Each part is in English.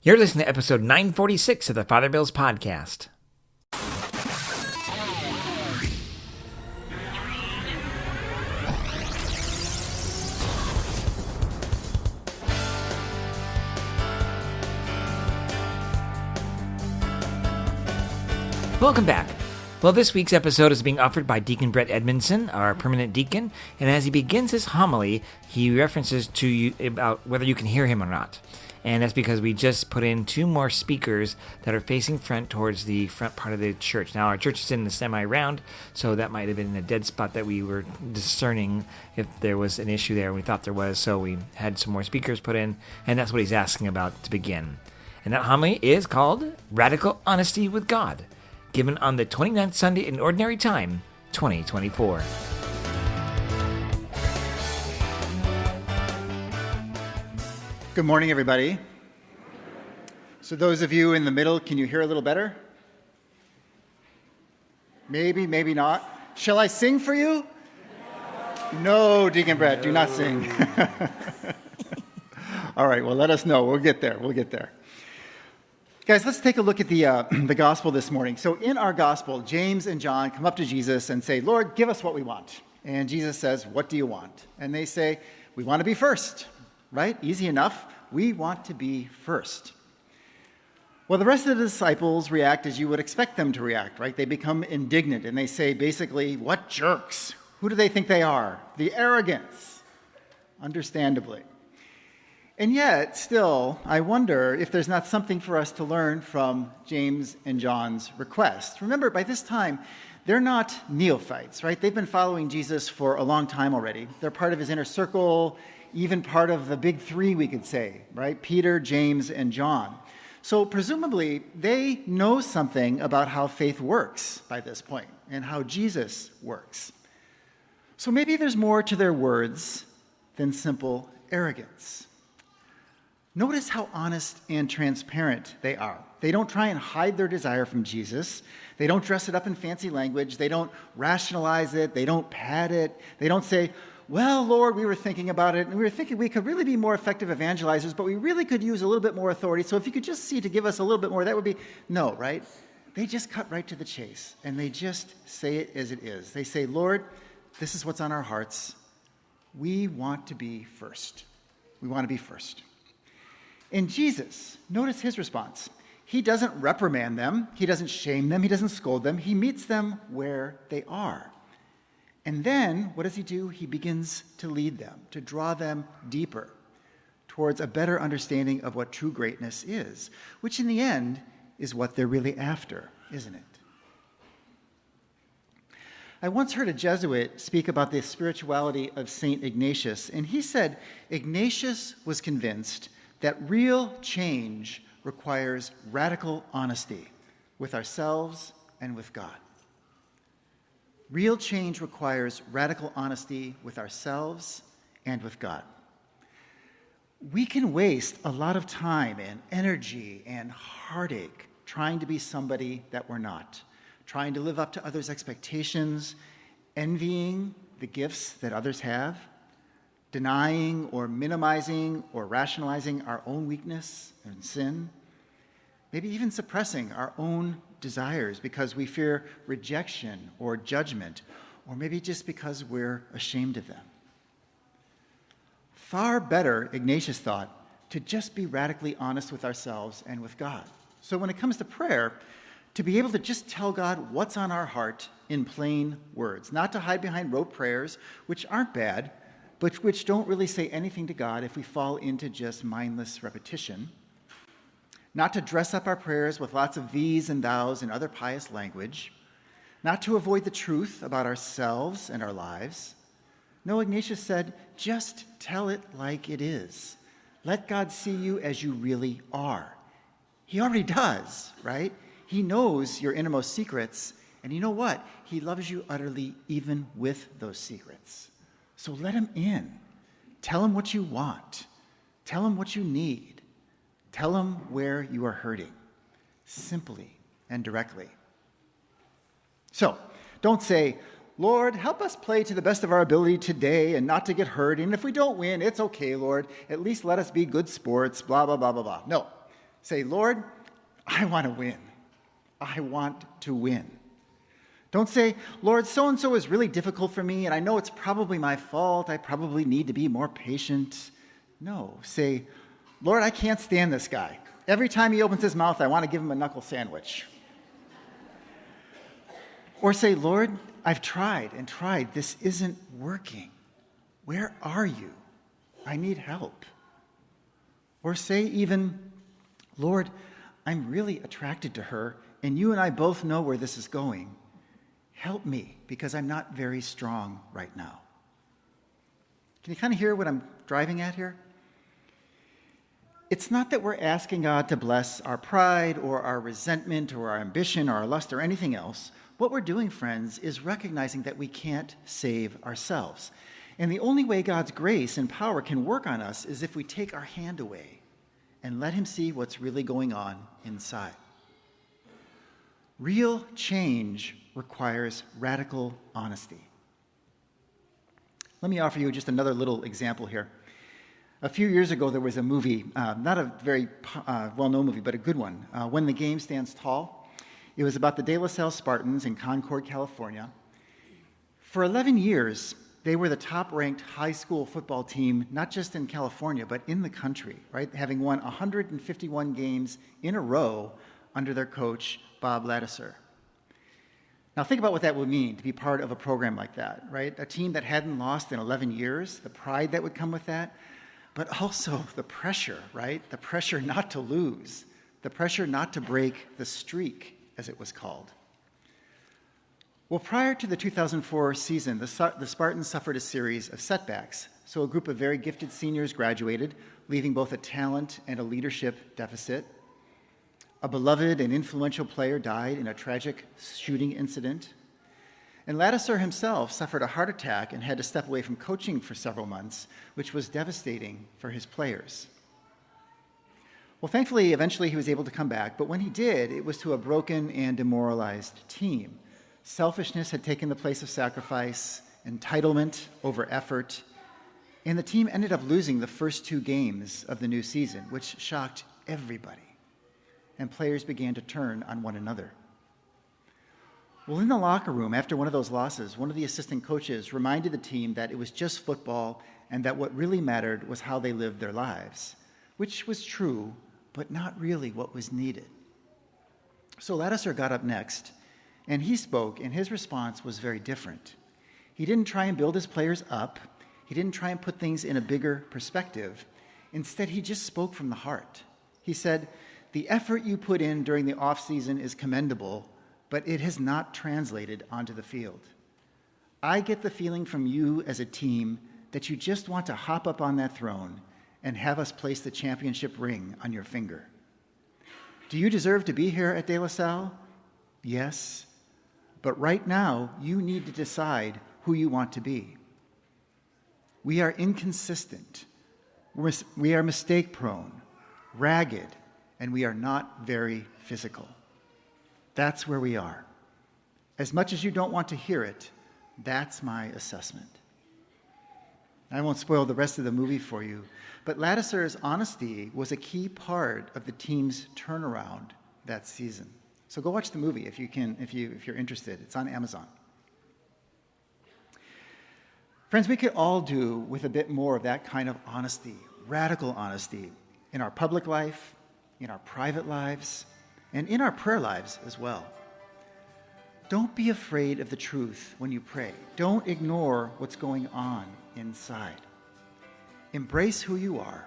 You're listening to episode 946 of the Father Bills podcast. Welcome back. Well, this week's episode is being offered by Deacon Brett Edmonson, our permanent deacon, and as he begins his homily, he references to you about whether you can hear him or not. And that's because we just put in 2 more speakers that are facing front towards the front part of the church. Now, our church is in the semi-round, so that might have been a dead spot that we were discerning if there was an issue there. We thought there was, so we had some more speakers put in, and that's what he's asking about to begin. And that homily is called Radical Honesty with God, given on the 29th Sunday in Ordinary Time, 2024. Good morning, everybody. So those of you in the middle, can you hear a little better? Maybe, maybe not. Shall I sing for you? No, Deacon Brett, do not sing. All right, well, let us know. We'll get there. Guys, let's take a look at the gospel this morning. So in our gospel, James and John come up to Jesus and say, Lord, give us what we want. And Jesus says, what do you want? And they say, we want to be first. Right? Easy enough. We want to be first. Well, the rest of the disciples react as you would expect them to react, right? They become indignant and they say basically, what jerks? Who do they think they are? The arrogance. Understandably. And yet, still, I wonder if there's not something for us to learn from James and John's request. Remember, by this time, they're not neophytes, right? They've been following Jesus for a long time already. They're part of his inner circle, even part of the big 3, we could say, right? Peter, James, and John. So presumably, they know something about how faith works by this point and how Jesus works. So maybe there's more to their words than simple arrogance. Notice how honest and transparent they are. They don't try and hide their desire from Jesus. They don't dress it up in fancy language. They don't rationalize it. They don't pad it. They don't say, well, Lord, we were thinking about it, and we were thinking we could really be more effective evangelizers, but we really could use a little bit more authority, so if you could just see to give us a little bit more, that would be... No, right? They just cut right to the chase, and they just say it as it is. They say, Lord, this is what's on our hearts. We want to be first. We want to be first. And Jesus, notice his response. He doesn't reprimand them. He doesn't shame them. He doesn't scold them. He meets them where they are. And then, what does he do? He begins to lead them, to draw them deeper towards a better understanding of what true greatness is, which in the end is what they're really after, isn't it? I once heard a Jesuit speak about the spirituality of St. Ignatius, and he said Ignatius was convinced that real change requires radical honesty with ourselves and with God. Real change requires radical honesty with ourselves and with God. We can waste a lot of time and energy and heartache trying to be somebody that we're not, trying to live up to others' expectations, envying the gifts that others have, denying or minimizing or rationalizing our own weakness and sin, maybe even suppressing our own desires because we fear rejection or judgment, or maybe just because we're ashamed of them. Far better, Ignatius thought, to just be radically honest with ourselves and with God. So when it comes to prayer, to be able to just tell God what's on our heart in plain words, not to hide behind rote prayers, which aren't bad, but which don't really say anything to God if we fall into just mindless repetition. Not to dress up our prayers with lots of these and thous and other pious language, not to avoid the truth about ourselves and our lives. No, Ignatius said, just tell it like it is. Let God see you as you really are. He already does, right? He knows your innermost secrets, and you know what? He loves you utterly even with those secrets. So let him in. Tell him what you want. Tell him what you need. Tell him where you are hurting, simply and directly. So, don't say, Lord, help us play to the best of our ability today and not to get hurt. And if we don't win, it's okay, Lord. At least let us be good sports, blah, blah, blah, blah, blah. No, Say, Lord, I want to win. I want to win. Don't say, Lord, so-and-so is really difficult for me, and I know it's probably my fault. I probably need to be more patient. No, say, Lord, I can't stand this guy. Every time he opens his mouth, I want to give him a knuckle sandwich. Or say, Lord, I've tried and tried. This isn't working. Where are you? I need help. Or say even, Lord, I'm really attracted to her, and you and I both know where this is going. Help me, because I'm not very strong right now. Can you kind of hear what I'm driving at here? It's not that we're asking God to bless our pride or our resentment or our ambition or our lust or anything else. What we're doing, friends, is recognizing that we can't save ourselves. And the only way God's grace and power can work on us is if we take our hand away and let him see what's really going on inside. Real change requires radical honesty. Let me offer you just another little example here. A few years ago, there was a movie, not a very well-known movie, but a good one, When the Game Stands Tall. It was about the De La Salle Spartans in Concord, California. For 11 years, they were the top-ranked high school football team, not just in California, but in the country, right? Having won 151 games in a row under their coach, Bob Ladouceur. Now think about what that would mean to be part of a program like that, right? A team that hadn't lost in 11 years, the pride that would come with that, but also the pressure, right? The pressure not to lose, the pressure not to break the streak, as it was called. Well, prior to the 2004 season, the Spartans suffered a series of setbacks. So a group of very gifted seniors graduated, leaving both a talent and a leadership deficit. A beloved and influential player died in a tragic shooting incident. And Ladouceur himself suffered a heart attack and had to step away from coaching for several months, which was devastating for his players. Well, thankfully, eventually he was able to come back, but when he did, it was to a broken and demoralized team. Selfishness had taken the place of sacrifice, entitlement over effort, and the team ended up losing the first 2 games of the new season, which shocked everybody. And players began to turn on one another. Well, in the locker room, after one of those losses, one of the assistant coaches reminded the team that it was just football and that what really mattered was how they lived their lives, which was true, but not really what was needed. So Ladouceur got up next, and he spoke, and his response was very different. He didn't try and build his players up. He didn't try and put things in a bigger perspective. Instead, he just spoke from the heart. He said, "The effort you put in during the off-season is commendable, but it has not translated onto the field. I get the feeling from you as a team that you just want to hop up on that throne and have us place the championship ring on your finger. Do you deserve to be here at De La Salle? Yes. But right now, you need to decide who you want to be. We are inconsistent. We are mistake-prone, ragged, and we are not very physical. That's where we are. As much as you don't want to hear it, that's my assessment." I won't spoil the rest of the movie for you, but Ladouceur's honesty was a key part of the team's turnaround that season. So go watch the movie if you're interested. It's on Amazon. Friends, we could all do with a bit more of that kind of honesty, radical honesty, in our public life, in our private lives, and in our prayer lives as well. Don't be afraid of the truth when you pray. Don't ignore what's going on inside. Embrace who you are.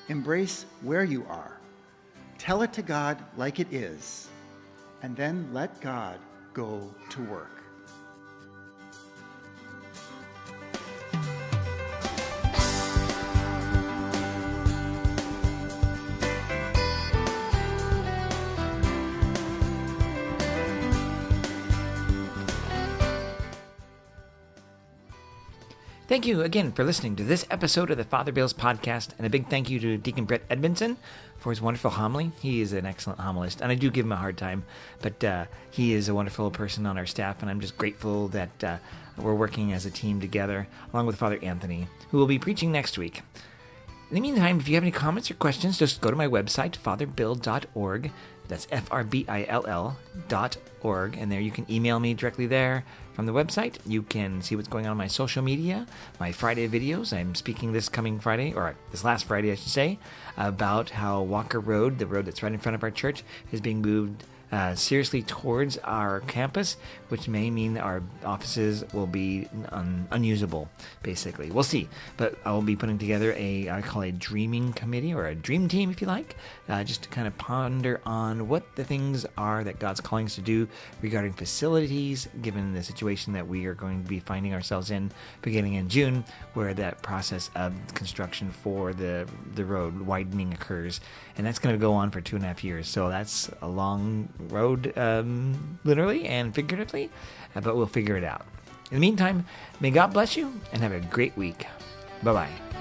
Embrace where you are. Tell it to God like it is, and then let God go to work. Thank you again for listening to this episode of the Father Bills podcast, and a big thank you to Deacon Brett Edmonson for his wonderful homily. He is an excellent homilist, and I do give him a hard time, but he is a wonderful person on our staff, and I'm just grateful that we're working as a team together, along with Father Anthony, who will be preaching next week. In the meantime, if you have any comments or questions, just go to my website, fatherbill.org. That's FRBILL.org. And there you can email me directly there from the website. You can see what's going on my social media, my Friday videos. I'm speaking this coming Friday, or this last Friday, I should say, about how Walker Road, the road that's right in front of our church, is being moved seriously towards our campus, which may mean our offices will be unusable, basically. We'll see. But I will be putting together I call a dreaming committee, or a dream team, if you like, just to kind of ponder on what the things are that God's calling us to do regarding facilities, given the situation that we are going to be finding ourselves in beginning in June, where that process of construction for the road widening occurs. And that's going to go on for 2.5 years. So that's a long road, literally and figuratively, but we'll figure it out. In the meantime, may God bless you and have a great week. Bye-bye.